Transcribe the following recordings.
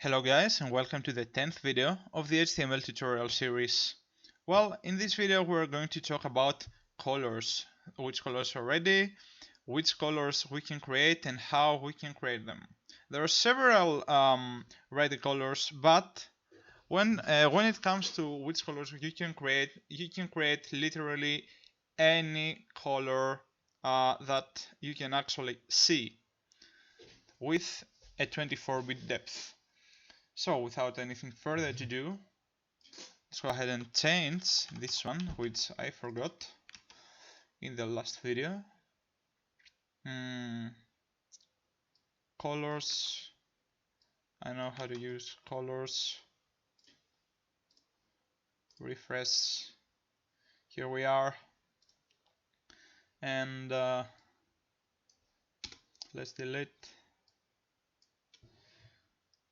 Hello guys and welcome to the 10th video of the HTML tutorial series. Well, in this video we're going to talk about colors, which colors are ready, which colors we can create and how we can create them. There are several ready colors, but when it comes to which colors you can create literally any color that you can actually see with a 24-bit depth. So without anything further to do, let's go ahead and change this one, which I forgot in the last video. Colors. I know how to use colors. Refresh. Here we are. And let's delete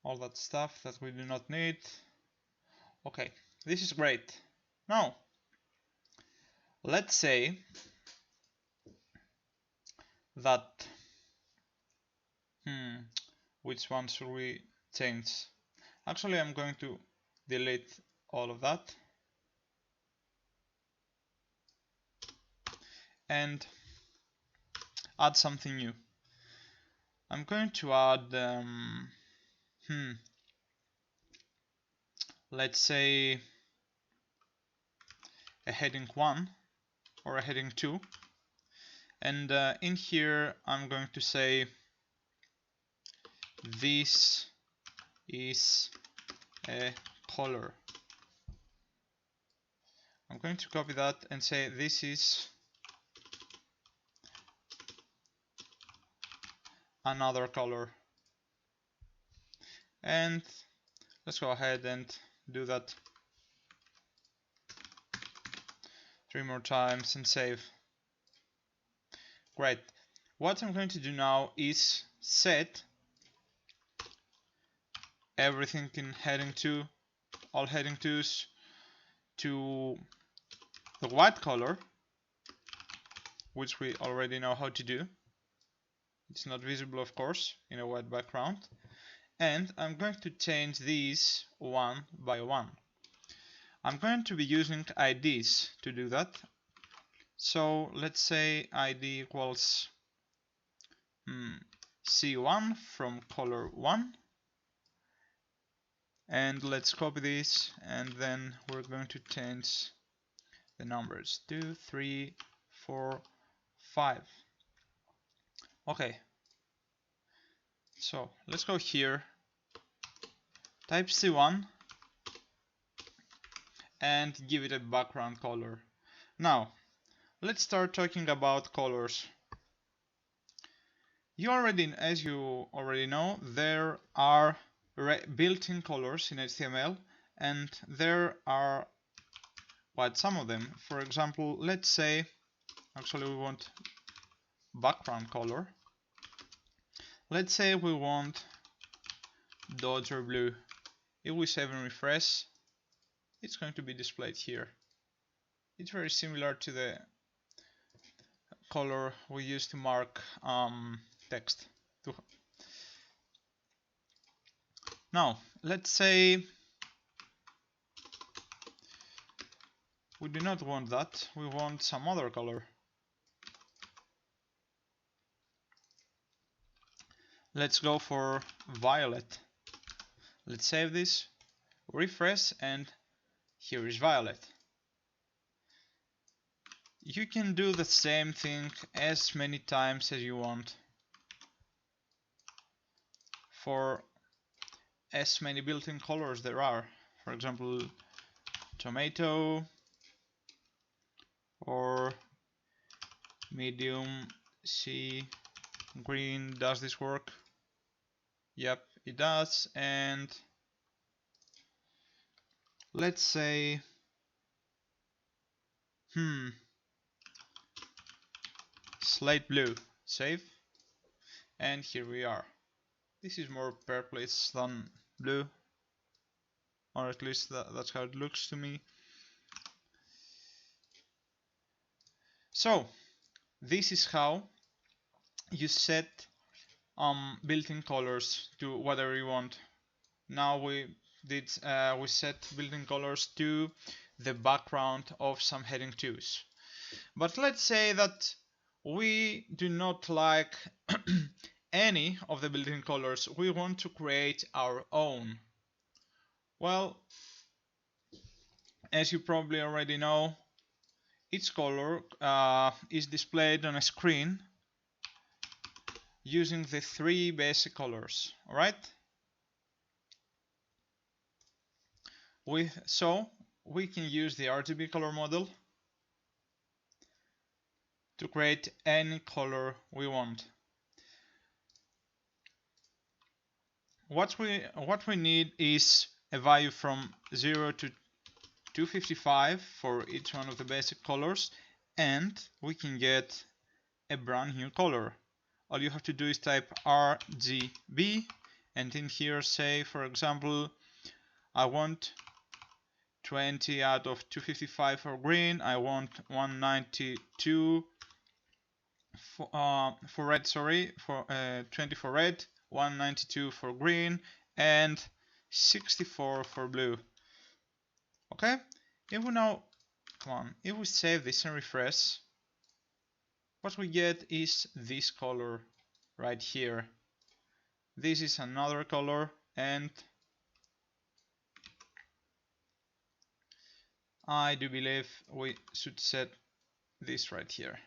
all that stuff that we do not need. Okay, this is great. Now, let's say that which one should we change? Actually, I'm going to delete all of that and add something new. I'm going to add let's say a heading 1 or a heading 2, and in here I'm going to say this is a color. I'm going to copy that and say this is another color, and let's go ahead and do that 3 more times and save. Great. What I'm going to do now is set everything in heading 2, all heading 2s, to the white color, which we already know how to do. It's not visible, of course, in a white background. And I'm going to change these one by one. I'm going to be using IDs to do that. So let's say ID equals C1 from color 1. And let's copy this, and then we're going to change the numbers 2, 3, 4, 5. Okay, so let's go here, type C1 and give it a background color. Now let's start talking about colors. As you already know, there are built-in colors in HTML, and there are quite some of them. For example, let's say actually we want background color. Let's say we want Dodger blue. If we save and refresh, it's going to be displayed here. It's very similar to the color we use to mark text. Now let's say we do not want that, we want some other color. Let's go for violet. Let's save this, refresh, and here is violet. You can do the same thing as many times as you want for as many built-in colors there are. For example, tomato or medium sea green. Does this work? Yep, it does. And let's say slate blue. Save, and here we are. This is more purplish than blue, or at least that's how it looks to me. So this is how you set built-in colors to whatever you want. now we set building colors to the background of some heading 2s. But let's say that we do not like any of the building colors. We want to create our own. Well, as you probably already know, each color is displayed on a screen using the 3 basic colors. Alright? So we can use the RGB color model to create any color we want. What we need is a value from 0 to 255 for each one of the basic colors, and we can get a brand new color. All you have to do is type RGB, and in here say, for example, I want 20 out of 255 for green, I want 192 for red, sorry, for 20 for red, 192 for green, and 64 for blue. Okay, if we now, if we save this and refresh, what we get is this color right here. This is another color, and I do believe we should set this right here.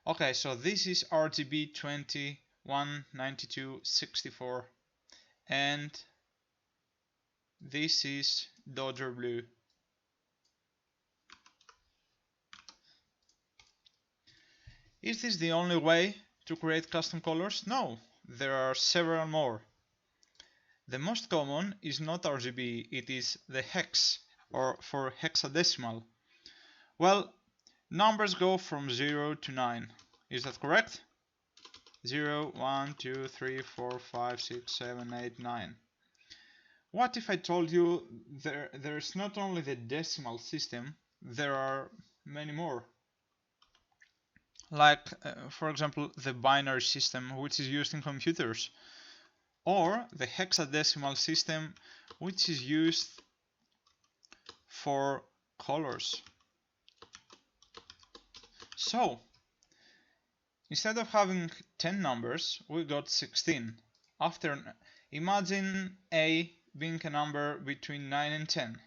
Okay, so this is RGB 20, 192, 64, and this is Dodger Blue. Is this the only way to create custom colors? No, there are several more. The most common is not RGB, it is the hex, or for hexadecimal. Well, numbers go from 0 to 9. Is that correct? 0, 1, 2, 3, 4, 5, 6, 7, 8, 9. What if I told you there's not only the decimal system, there are many more? Like, for example, the binary system, which is used in computers, or the hexadecimal system, which is used for colors. So, instead of having 10 numbers, we got 16. Imagine A being a number between 9 and 10.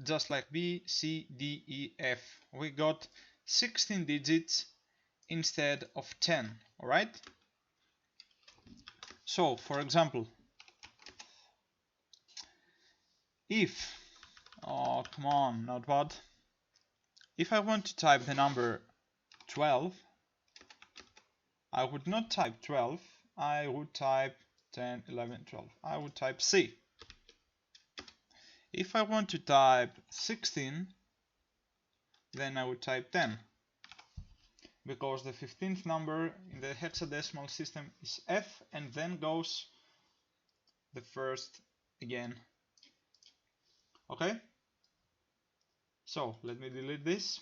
Just like B, C, D, E, F. We got 16 digits instead of 10, alright? So, for example, if, oh come on, not bad. If I want to type the number 12, I would not type 12, I would type 10, 11, 12. I would type C. If I want to type 16, then I would type 10. Because the 15th number in the hexadecimal system is F, and then goes the first again. Okay? So, let me delete this.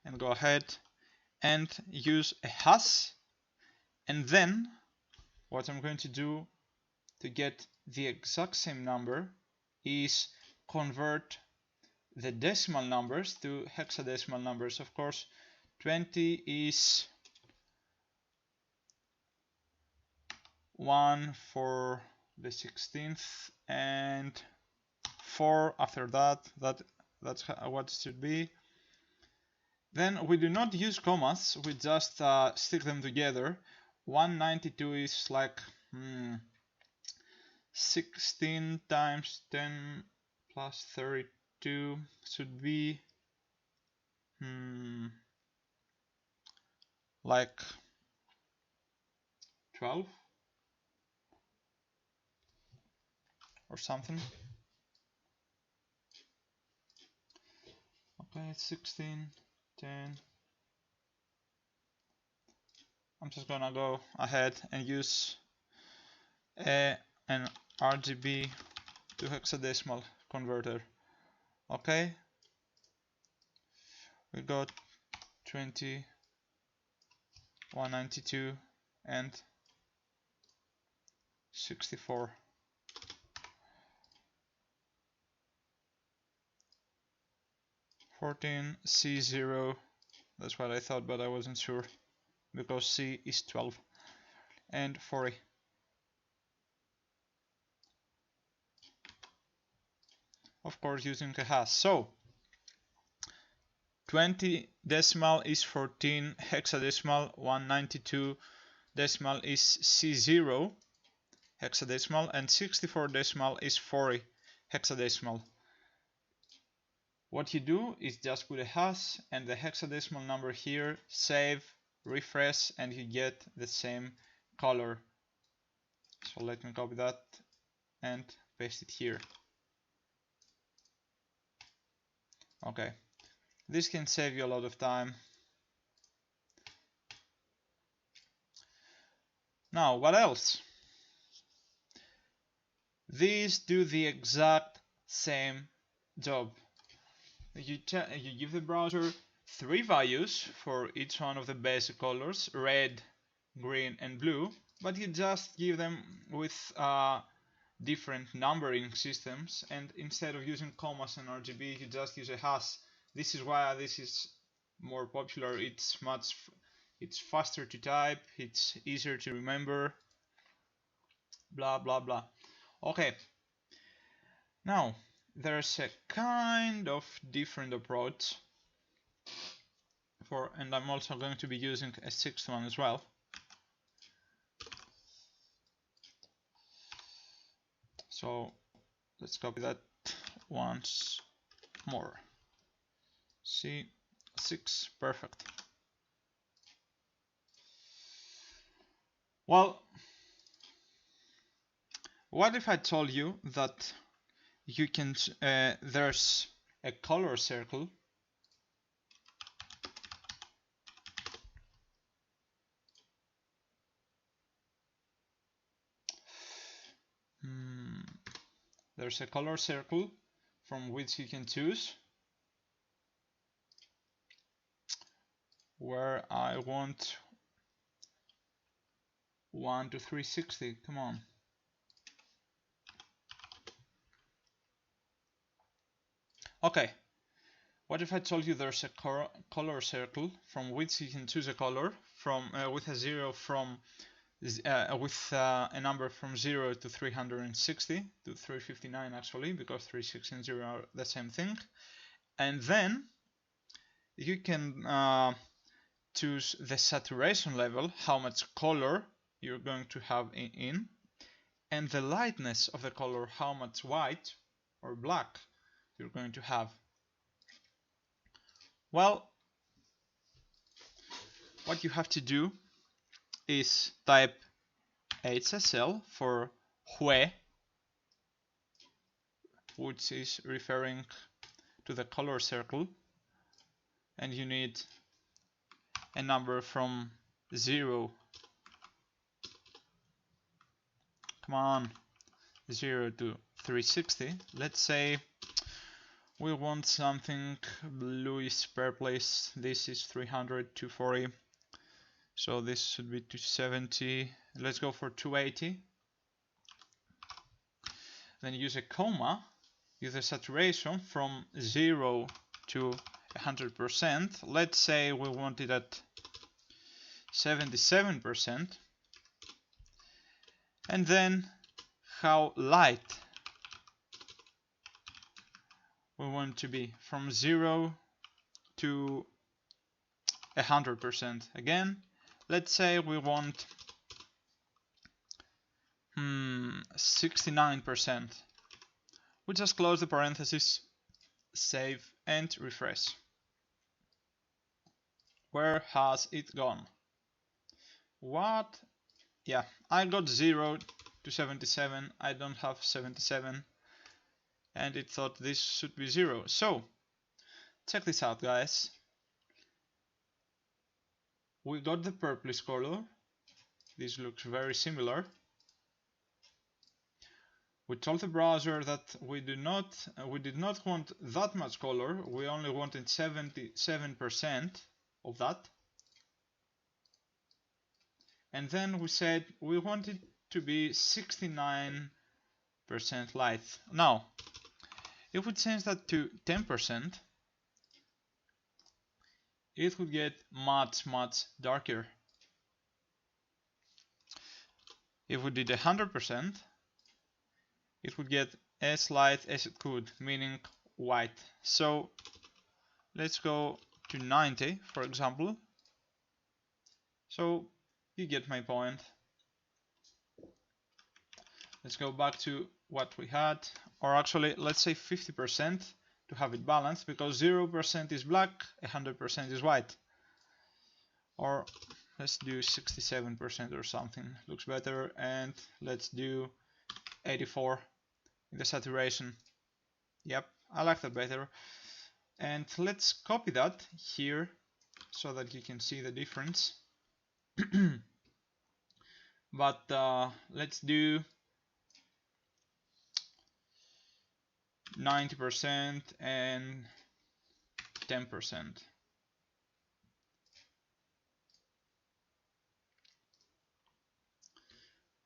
And go ahead and use a hash. And then, what I'm going to do to get the exact same number is convert the decimal numbers to hexadecimal numbers. Of course, 20 is 1 for the 16th, and 4 after that. That's what it should be. Then we do not use commas, we just stick them together. 192 is like 16 times 10 plus 32 should be like 12 or something. Okay, it's 16, 10. I'm just gonna go ahead and use an RGB to hexadecimal converter. Okay, we got 20, 192, and 64. C0, that's what I thought, but I wasn't sure, because C is 12, and 40. Of course, using a hash. So 20 decimal is 14, hexadecimal 192 decimal is C0 hexadecimal, and 64 decimal is 40 hexadecimal. What you do is just put a hash and the hexadecimal number here, save, refresh, and you get the same color. So let me copy that and paste it here. Okay, this can save you a lot of time. Now, what else? These do the exact same job. You give the browser 3 values for each one of the basic colors, red, green, and blue, but you just give them with different numbering systems, and instead of using commas and RGB, you just use a hash. This is why this is more popular. It's faster to type, it's easier to remember, blah blah blah. Okay, now there's a kind of different approach and I'm also going to be using a 6th one as well. So let's copy that once more. C6, perfect. Well, what if I told you that you can there's a color circle there's a color circle from which you can choose where I want 1 to 360. Come on. Okay, what if I told you there's a color circle from which you can choose a color from with a 0 from with a number from 0 to 360 to 359 actually, because 360 and 0 are the same thing, and then you can choose the saturation level, how much color you're going to have in, and the lightness of the color, how much white or black you're going to have. Well, what you have to do is type HSL for Hue, which is referring to the color circle, and you need a number from 0, come on, 0 to 360. Let's say we want something bluish purplish. This is 300, 240, so this should be 270. Let's go for 280. Then use a comma, use a saturation from 0 to 100%. Let's say we want it at 77%. And then how light we want to be, from 0 to 100%. Again, let's say we want 69%. We just close the parentheses, save, and refresh. Where has it gone? What? Yeah, I got 0 to 77. I don't have 77. And it thought this should be 0. So, check this out, guys. We got the purplish color. This looks very similar. We told the browser that we did not want that much color. We only wanted 77% of that. And then we said we wanted to be 69% light. Now, if we change that to 10%, it would get much darker. If we did 100%, it would get as light as it could, meaning white. So let's go to 90, for example. So you get my point. Let's go back to what we had, or actually let's say 50% to have it balanced, because 0% is black, 100% is white. Or let's do 67% or something, looks better, and let's do 84 in the saturation. Yep, I like that better. And let's copy that here so that you can see the difference. But let's do 90% and 10%.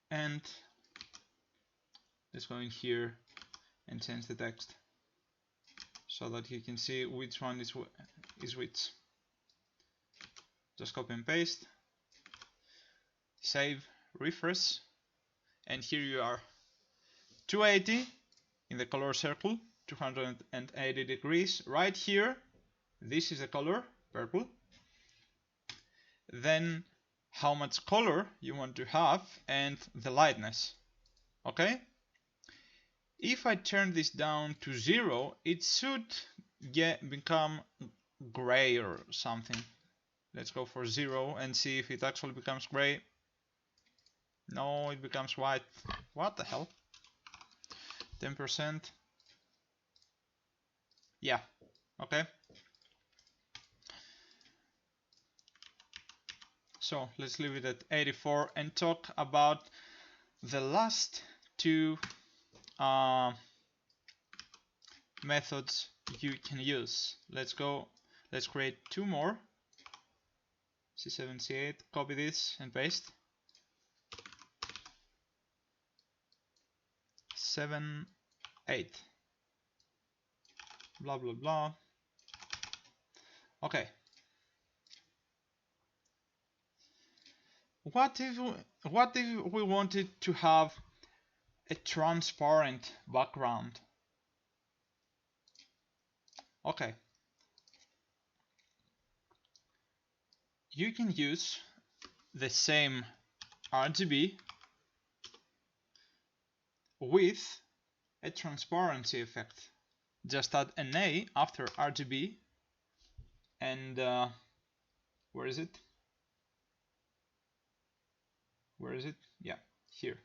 And let's go in here and change the text so that you can see which one is which. Just copy and paste, save, refresh, and here you are. 280 in the color circle, 280 degrees right here. This is the color, purple. Then how much color you want to have and the lightness. Okay? If I turn this down to 0, it should become gray or something. Let's go for 0 and see if it actually becomes gray. No, it becomes white. What the hell? 10%. Yeah, okay. So let's leave it at 84 and talk about the last two methods you can use. Let's create two more. C7, C8, copy this and paste. 7, 8. Blah blah blah. Okay. What if we wanted to have a transparent background? Okay. You can use the same RGB with a transparency effect. Just add an A after RGB and where is it? Where is it? Yeah, here.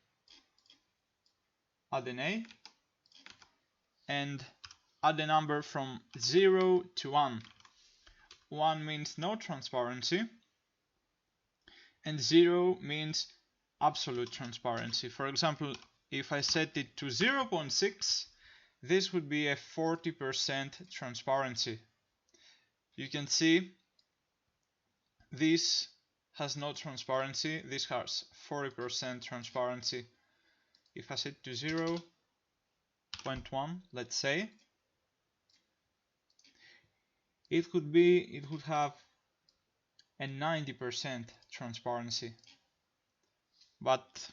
Add an A and add a number from 0 to 1. 1 means no transparency and 0 means absolute transparency. For example, if I set it to 0.6, this would be a 40% transparency. You can see this has no transparency, this has 40% transparency. If I set to 0.1, let's say, it would have a 90% transparency, but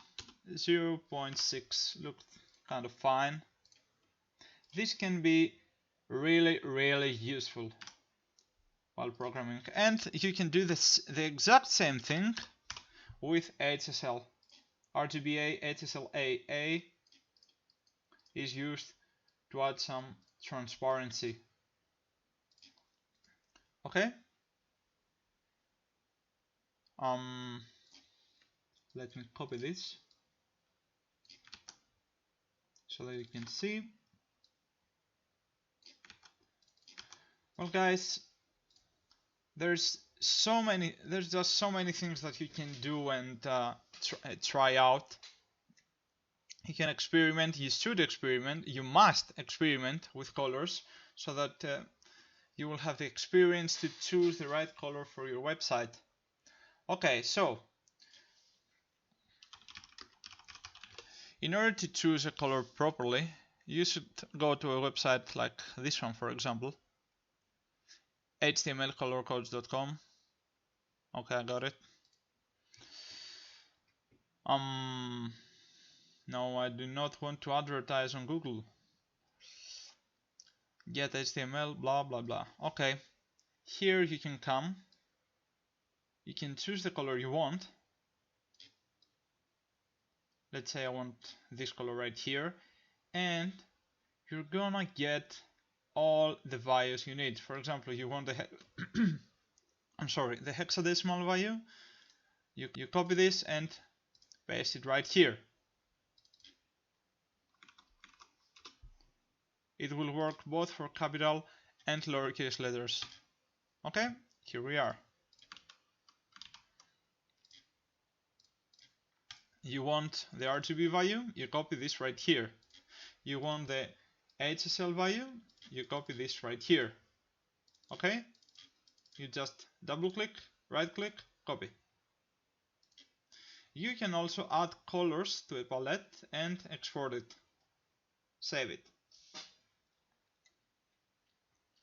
0.6 looked kind of fine. This can be really useful while programming, and you can do the exact same thing with HSL. RGBA, HSL-AA is used to add some transparency. Okay. Let me copy this so that you can see. Well, guys, there's just so many things that you can do and try out. You can experiment, you should experiment, you must experiment with colors so that you will have the experience to choose the right color for your website. Okay, so In order to choose a color properly, you should go to a website like this one, for example, htmlcolorcodes.com. Okay, I got it. No, I do not want to advertise on Google. Get HTML, blah blah blah. Okay, here you can come. You can choose the color you want. Let's say I want this color right here, and you're gonna get all the values you need. For example, you want the the hexadecimal value. You copy this and paste it right here. It will work both for capital and lowercase letters. Okay, here we are. You want the RGB value, you copy this right here. You want the HSL value, you copy this right here. Okay, you just double click, right click, copy. You can also add colors to a palette and export it. Save it.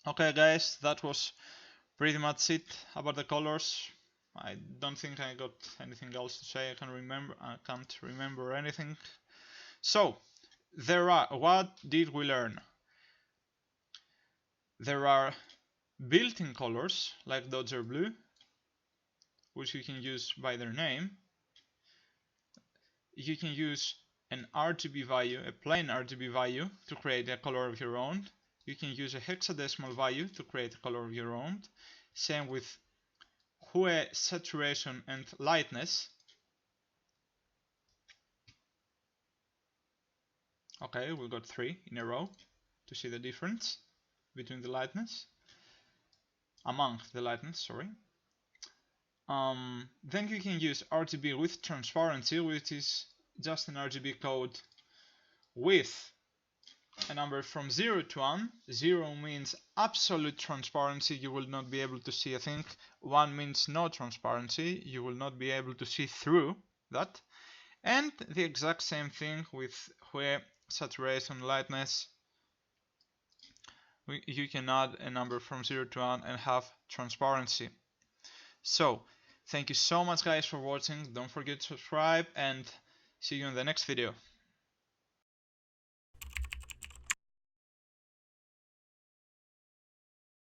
Okay guys, that was pretty much it about the colors. I don't think I got anything else to say. I can't remember anything. So what did we learn? There are built-in colors like Dodger Blue, which you can use by their name. You can use an RGB value, a plain RGB value, to create a color of your own. You can use a hexadecimal value to create a color of your own. Same with hue, saturation, and lightness. Okay, we got 3 in a row to see the difference between the lightness, among the lightness, sorry. Then you can use RGB with transparency, which is just an RGB code with a number from 0 to 1. 0 means absolute transparency, you will not be able to see a thing. 1 means no transparency, you will not be able to see through that. And the exact same thing with hue, saturation, lightness. You can add a number from 0 to 1 and have transparency. So, thank you so much guys for watching. Don't forget to subscribe and see you in the next video.